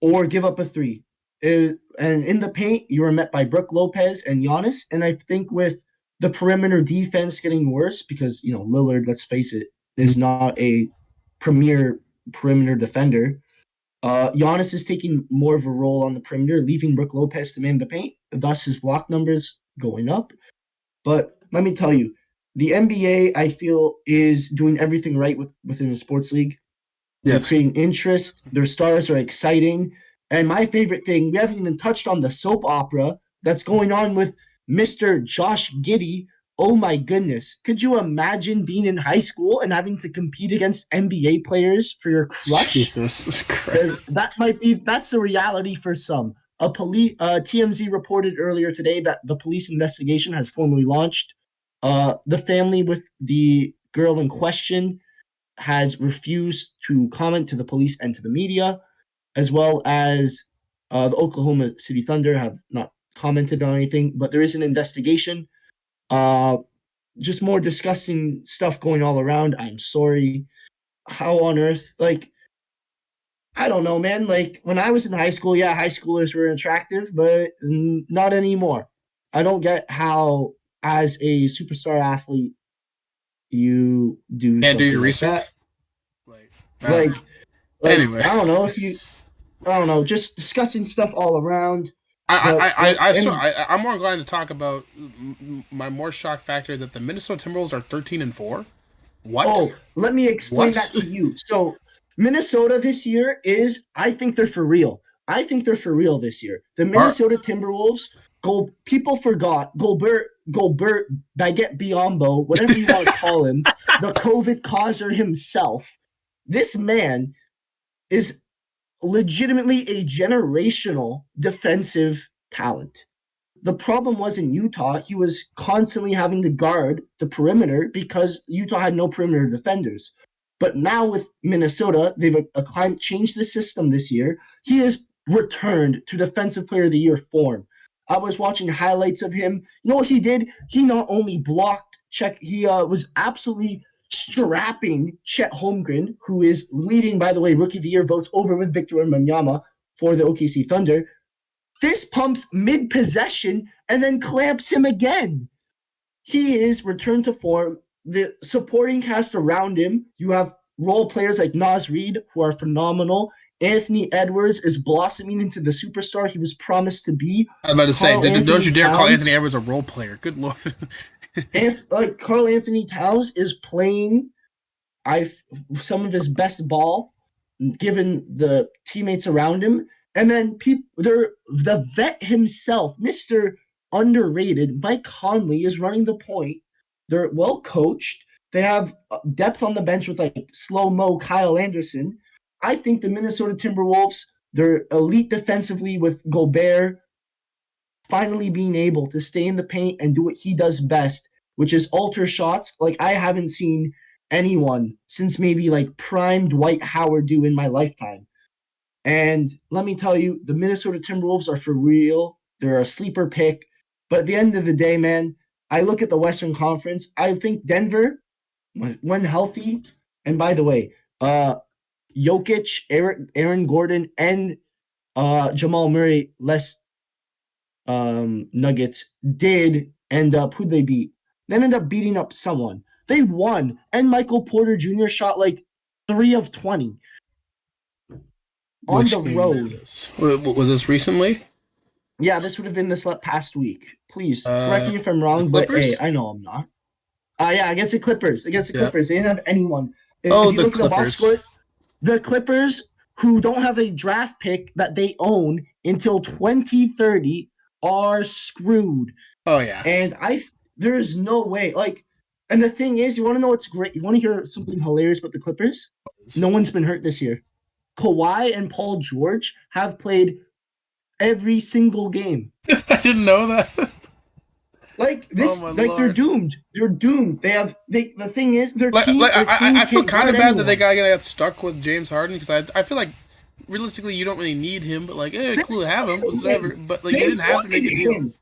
or give up a 3. And in the paint, you were met by Brook Lopez and Giannis. And I think with the perimeter defense getting worse because, Lillard, let's face it, is not a premier perimeter defender. Giannis is taking more of a role on the perimeter, leaving Brook Lopez to man the paint. Thus, his block numbers going up. But let me tell you, the NBA, I feel, is doing everything right within a sports league. Yes. They're creating interest. Their stars are exciting. And my favorite thing, we haven't even touched on the soap opera that's going on with Mr. Josh Giddey. Oh my goodness. Could you imagine being in high school and having to compete against NBA players for your crush? Jesus Christ. That's the reality for some. TMZ reported earlier today that the police investigation has formally launched. The family with the girl in question has refused to comment to the police and to the media, as well as the Oklahoma City Thunder have not commented on anything. But there is an investigation. Uh, just more disgusting stuff going all around. I'm sorry. How on earth? Like, I don't know, man. Like, when I was in high school, yeah, high schoolers were attractive, but not anymore. I don't get how, as a superstar athlete, you do Can't do something your like that. research. Like, I don't know. Like, Anyway, I don't know if you, I don't know, just discussing stuff all around. I But I like, I, I, so and I I'm more inclined to talk about my more shock factor that the Minnesota Timberwolves are 13-4. What? oh, let me explain What? that to you. So Minnesota this year is, I think they're for real. I think they're for real this year. The Are Minnesota Timberwolves, people forgot Gobert, Baguette Biombo, whatever you want to call him, the COVID causer himself. This man is legitimately a generational defensive talent. The problem was in Utah, he was constantly having to guard the perimeter because Utah had no perimeter defenders. But now with Minnesota, they've changed the system this year. He has returned to Defensive Player of the Year form. I was watching highlights of him. You know what he did? He not only blocked check, he was absolutely strapping Chet Holmgren, who is leading, by the way, Rookie of the Year votes over with Victor Wembanyama for the OKC Thunder. Fist pumps mid possession and then clamps him again. He is returned to form. The supporting cast around him, you have role players like Naz Reid, who are phenomenal. Anthony Edwards is blossoming into the superstar he was promised to be. I was about to say, Carl don't Anthony you dare call Anthony Towns, Edwards a role player. Good lord. Carl Anthony Towns is playing I some of his best ball, given the teammates around him. And then the vet himself, Mr. Underrated, Mike Conley, is running the point. They're well coached. They have depth on the bench with like slow mo Kyle Anderson. I think the Minnesota Timberwolves, they're elite defensively with Gobert finally being able to stay in the paint and do what he does best, which is alter shots. Like I haven't seen anyone since maybe like prime Dwight Howard do in my lifetime. And let me tell you, the Minnesota Timberwolves are for real. They're a sleeper pick. But at the end of the day, man, I look at the Western Conference. I think Denver, when healthy, and by the way, Jokic, Aaron Gordon, and Jamal Murray, less Nuggets, did end up, who'd they beat? They ended up beating up someone. They won. And Michael Porter Jr. shot like 3 of 20 on Which the game road. was this? Was this recently? Yeah, this would have been this past week. Please correct Uh, me if I'm the wrong, but hey, Clippers? I know I'm not. Yeah, against the Clippers. Against the Yeah. Clippers. They didn't have anyone. Oh, If you the look at the box score, Clippers. the Clippers, who don't have a draft pick that they own until 2030, are screwed. Oh yeah. And there is no way. Like, and the thing is, you want to know what's great? You want to hear something hilarious about the Clippers? No one's been hurt this year. Kawhi and Paul George have played every single game. I didn't know that. Like Oh this, my like they're lord. doomed. They're doomed. The thing is, Like their team I feel can't kind of guard bad that they anyone. got stuck with James Harden because I feel like realistically you don't really need him, but like They cool to have him, wanted whatever. him. But like you They didn't have to make wanted a deal. him.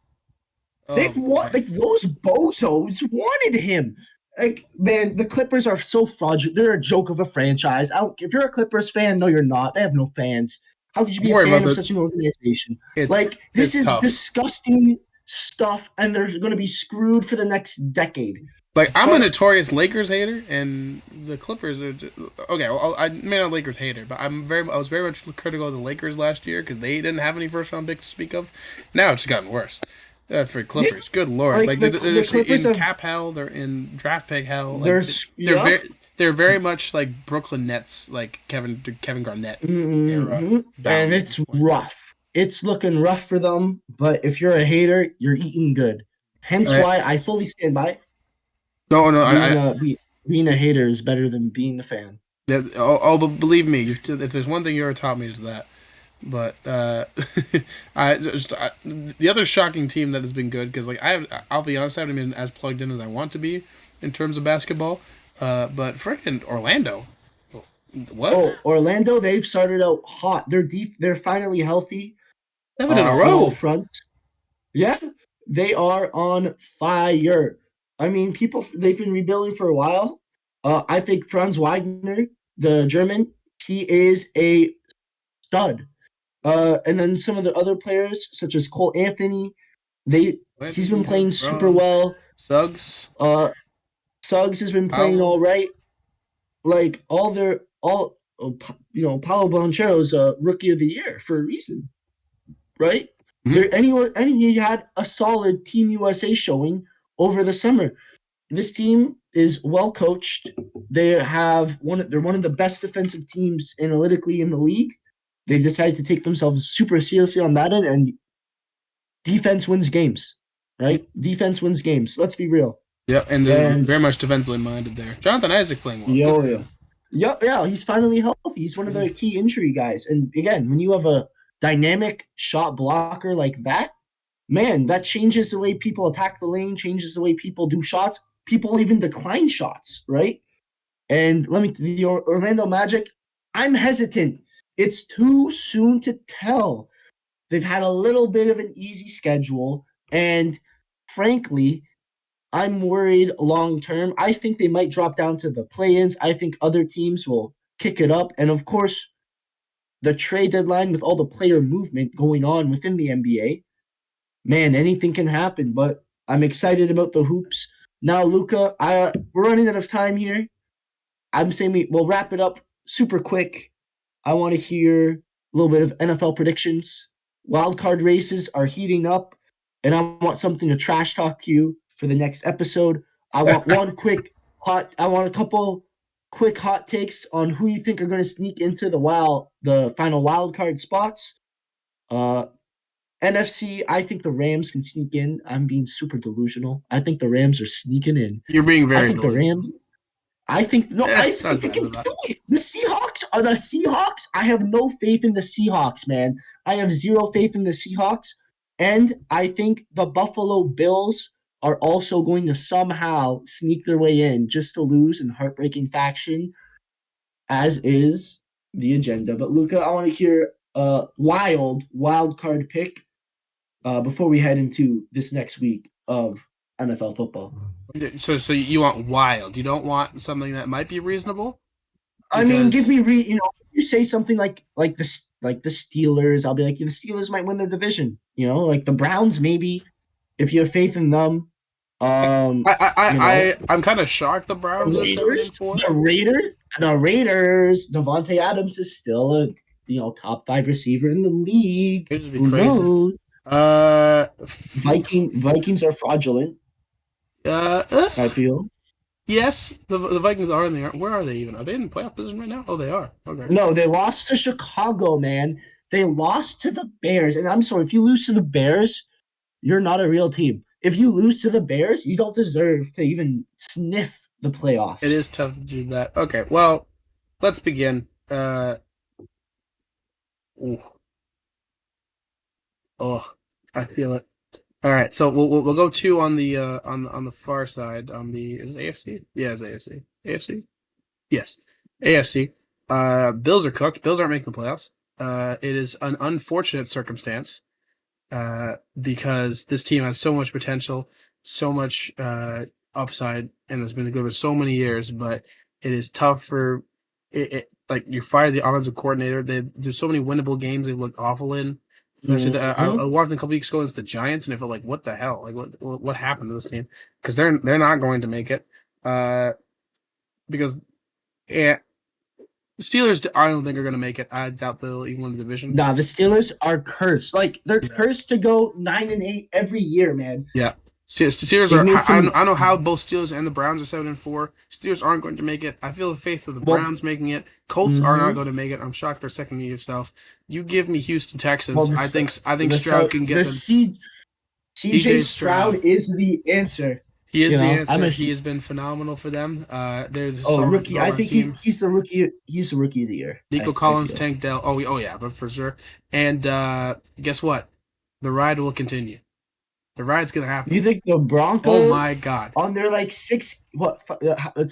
They Oh want boy. like those bozos wanted him. Like man, the Clippers are so fraudulent. They're a joke of a franchise. I don't, if you're a Clippers fan, no, you're not. They have no fans. How could you I'm be a worried fan about of the. such an organization? It's Like this it's is tough. disgusting stuff, and they're going to be screwed for the next decade. Like I'm a But notorious Lakers hater, and the Clippers are just, okay. Well, I'm not a Lakers hater, but I was very much critical of the Lakers last year because they didn't have any first round picks to speak of. Now it's gotten worse. For yeah, Clippers, good lord! like Like they're the just Clippers in have cap hell, they're in draft pick hell. Like there's they're yep. very much like Brooklyn Nets, like Kevin Garnett era Mm-hmm. And bounds at it's this point. rough. It's looking rough for them, but if you're a hater, you're eating good. Hence I, why I fully stand by no, no, being a hater is better than being a fan. but believe me, if there's one thing you ever taught me is that. But the other shocking team that has been good because like I'll be honest, I haven't been as plugged in as I want to be in terms of basketball. But freaking Orlando, what? Oh, Orlando, they've started out hot. They're finally healthy 7 in a on all row. fronts. Yeah, they are on fire. I mean, they've been rebuilding for a while. I think Franz Wagner, the German, he is a stud. And then some of the other players, such as Cole Anthony, he's been Wendy, playing super Franz, well. Suggs, Uh, Suggs has been playing Powell. all right. Like Paulo Banchero's rookie of the year for a reason, right? Mm-hmm. He had a solid Team USA showing over the summer. This team is well coached. They're one of the best defensive teams analytically in the league. They've decided to take themselves super seriously on that end, and defense wins games, right? Defense wins games. Let's be real. Yeah, and they're And very much defensively minded there. Jonathan Isaac playing well. Good yo, for yeah. him. Yeah, he's finally healthy. He's one of the key injury guys. And again, when you have a dynamic shot blocker like that, man, that changes the way people attack the lane, changes the way people do shots. People even decline shots, right? And the Orlando Magic, I'm hesitant. It's too soon to tell. They've had a little bit of an easy schedule, and frankly, I'm worried long term. I think they might drop down to the play-ins. I think other teams will kick it up, and of course, the trade deadline with all the player movement going on within the NBA, man, anything can happen. But I'm excited about the hoops. Now, Luca, we're running out of time here. I'm saying we'll wrap it up super quick. I want to hear a little bit of NFL predictions. Wild card races are heating up, and I want something to trash talk you for the next episode. I want I want a couple quick hot takes on who you think are going to sneak into the final wild card spots. Uh, NFC, I think the Rams can sneak in. I'm being super delusional. I think the Rams are sneaking in. You're being I very think the delusional. Rams I think no, I It's not as think they bad as can I thought. do it. The Seahawks. I have no faith in the Seahawks, man. I have zero faith in the Seahawks, and I think the Buffalo Bills are also going to somehow sneak their way in just to lose in heartbreaking fashion, as is the agenda. But Luca, I want to hear a wild card pick before we head into this next week of NFL football. So you want wild. You don't want something that might be reasonable I mean, give because me you say something like the Steelers, I'll be like, the Steelers might win their division. Like the Browns, maybe if you have faith in them. I I You know, I'm kind of shocked the Browns are 7-4. The Raiders. Devontae Adams is still a top 5 receiver in the league. It'd just be Who crazy. knows? Uh, Vikings are fraudulent. uh, uh, I feel. yes, the Vikings are in the. Where are they even? Are they in playoff position right now? Oh, they are. Okay. No, they lost to Chicago, man. They lost to the Bears, and I'm sorry if you lose to the Bears, you're not a real team. If you lose to the Bears, you don't deserve to even sniff the It playoffs. is tough to do that. Okay, well, let's begin. Ooh, oh, I feel it. All right, so we'll go two on the on the far side on the is it AFC? Yeah, it's AFC. AFC? Yes, AFC. Bills are cooked. Bills aren't making the playoffs. It is an unfortunate circumstance because this team has so much potential, so much upside, and has been good for so many years. But it is tough for like you fire the offensive coordinator. There's so many winnable games they've looked awful in. Especially, I Mm-hmm. watched a couple weeks ago against the Giants, and I felt like, what the hell? Like, what happened to this team? Because they're not going to make it. Because yeah, Steelers, I don't think are going to make it. I doubt they'll even win the division. Nah, the Steelers are cursed. Like they're Yeah. cursed to go 9-8 every year, man. Yeah. Steelers They've are. made some. I don't know how both Steelers and the Browns are 7-4. Steelers aren't going to make it. I feel the faith of the Well, Browns making it. Colts are not mm-hmm. going to make it. I'm shocked they're second to yourself. You give me Houston Well, Texans. I think Stroud can get the them. C, CJ DJ Stroud Stroud. is the answer. He is You the know, I'm answer. a He has been phenomenal for them. They're the oh, star runners rookie. on I our think team. he's the rookie. He's the rookie of the year. Nico I Collins, feel. Tank Dell. Oh yeah, but for sure. And guess what? The ride will continue. The ride's gonna You happen. think the Oh my Broncos God. on their like it's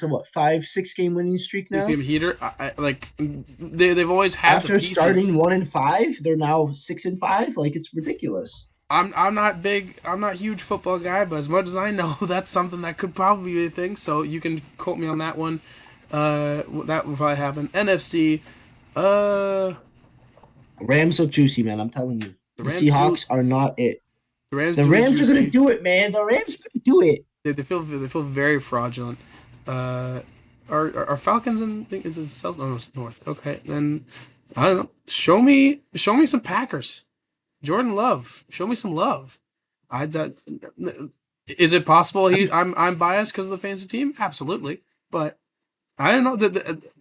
a what 5 6 game winning streak This now? game heater, like they've always had the After starting pieces. 1-5, they're now 6-5. Like it's ridiculous. I'm not big. I'm not a huge football guy, but as much as I know, that's something that could probably be a thing. So you can quote me on that one. That will probably happen. NFC. Uh, Rams look juicy, man. I'm telling you, the the Rams do. Seahawks are not it. The Rams The do look Rams are gonna juicy. do it, man. The Rams are gonna do it. They feel very fraudulent. Uh, are Falcons in? Is it South? Oh, no, it's North. Okay, then I don't know. Show me some Packers. Jordan Love. Show me some love. I that is it possible I'm biased because of the fantasy team? Absolutely, but I don't know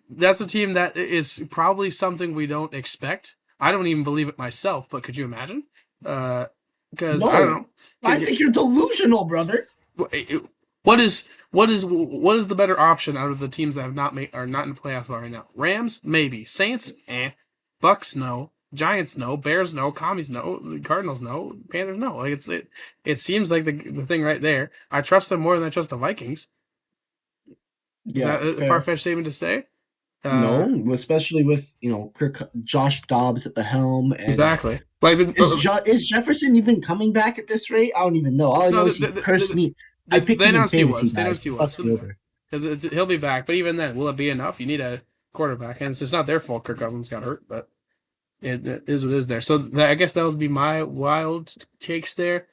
that's a team that is probably something we don't expect. I don't even believe it myself, but could you imagine? Because I don't No, know. I think you're delusional, brother. What is the better option out of the teams that have not made are not in the playoffs right now? Rams, maybe. Saints, Bucks, no. Giants, no. Bears, no. Commies, no. Cardinals, no. Panthers, no. Like it. It seems like the thing right there. I trust them more than I trust the Vikings. Is Yeah, that a far fair. fetched statement to say? Uh, No, especially with Josh Dobbs at the helm, and exactly. Like is Jefferson even coming back at this rate? I don't even know. All I no, know is he cursed me. I picked they him in announced he fantasy, was. They guys. announced he He was. fucked He'll me be back. over. He'll be back. But even then, will it be enough? You need a quarterback, and it's not their fault. Kirk Cousins got hurt, but it is what it is there. So I guess that would be my wild takes there.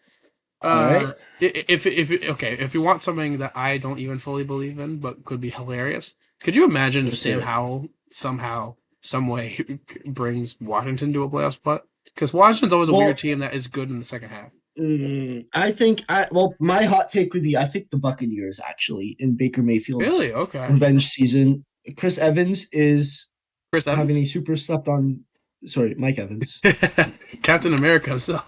All right, If you want something that I don't even fully believe in, but could be hilarious, could you imagine if let's Sam hear it. Howell somehow, some way, brings Washington to a playoff spot? Because Washington's always a weird Well, team that is good in the second half. I think my hot take would be I think the Buccaneers actually in Baker Mayfield's Really? Okay. revenge season. Chris Evans is Chris having Evans, a super slept on. Sorry, Mike Evans. Captain America himself.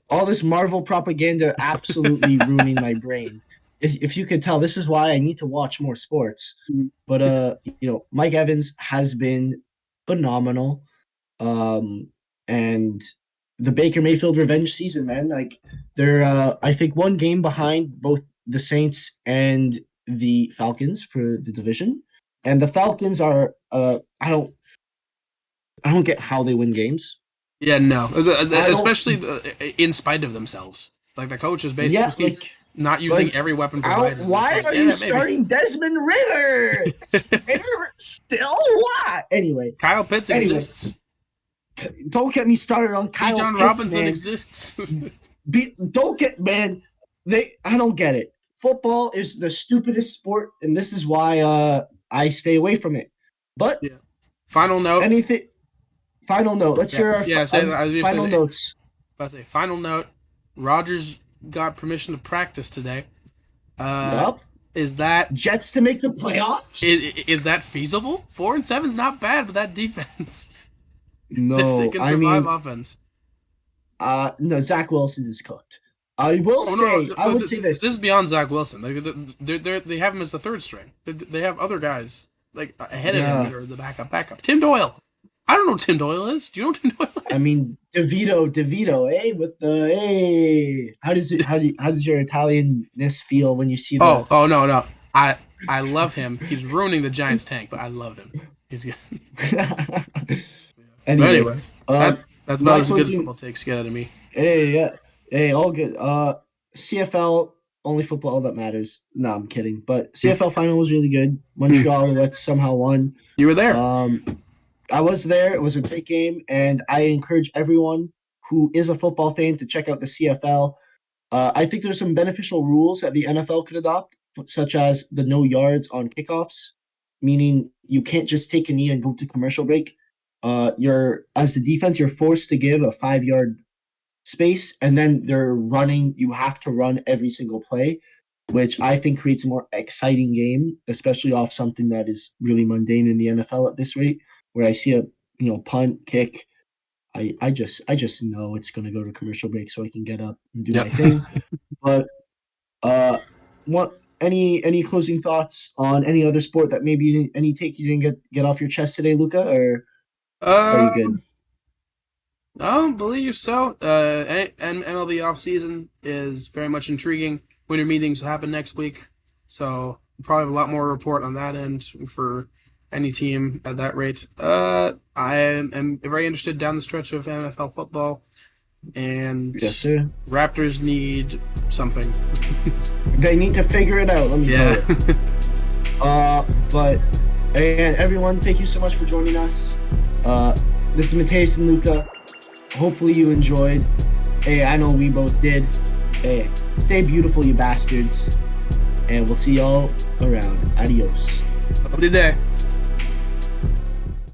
All this Marvel propaganda absolutely ruining my brain. If you could tell, this is why I need to watch more sports. But Mike Evans has been phenomenal. And the Baker Mayfield revenge season, man, like they're I think one game behind both the Saints and the Falcons for the division. And the Falcons are I don't get how they win games. Yeah, no, I don't especially in spite of themselves. Like the coach is yeah, basically not using like every weapon I don't, provided and why saying, are you "Yeah, maybe." starting Desmond Ritter? Ritter still what? Anyway, Kyle Pitts anyway, exists. don't get me started on B. Kyle John Pitts, Robinson man. exists. Don't get man. I don't get it. Football is the stupidest sport, and this is why I stay away from it. But Yeah. Final note. anything. Final note. Let's hear Yes. Yeah. our I was gonna final say. notes. I was say final note. Rodgers got permission to practice today. Uh, Yup. is that Jets to make the playoffs. is that feasible? 4-7's not bad with that defense. If they No, can I survive mean, offense. no. Zach Wilson is cooked. I will Oh no, say, I would say this this. is beyond Zach Wilson. They have him as the third string. They have other guys like ahead of him Yeah, that are the backup. Tim Doyle. I don't know what Tim Doyle is. Do you know what Tim Doyle I is? mean, DeVito, with the hey. How does your Italianness feel when you see the Oh no no. I love him. He's ruining the Giants tank, but I love him. He's good. But anyway, anyways, that's about my as good as closing. football takes get out of me. Hey, yeah, hey, all good. CFL only football that matters. No, I'm kidding. But CFL final was really good. Montreal Alouettes somehow won. You were there. Um, I was there. It was a great game, and I encourage everyone who is a football fan to check out the CFL. I think there's some beneficial rules that the NFL could adopt, such as the no yards on kickoffs, meaning you can't just take a knee and go to commercial break. You're as the defense, you're forced to give a 5 yard space, and then they're running. You have to run every single play, which I think creates a more exciting game, especially off something that is really mundane in the NFL at this rate, where I see a punt, kick. I just know it's gonna go to commercial break so I can get up and do Yep. my thing. But What any closing thoughts on any other sport that maybe any take you didn't get off your chest today, Luca, or are you good? Um, I don't believe so. And MLB offseason is very much intriguing. Winter meetings will happen next week, so we'll probably have a lot more to report on that end for any team at that rate. I am very interested down the stretch of NFL football, and Yes, sir. Raptors need something. They need to figure it out. Let me tell Yeah. you. But and everyone, thank you so much for joining us. This is Matteus and Luca. Hopefully you enjoyed. Hey, I know we both did. Hey, stay beautiful, you bastards. And we'll see y'all around. Adios. Have a good day.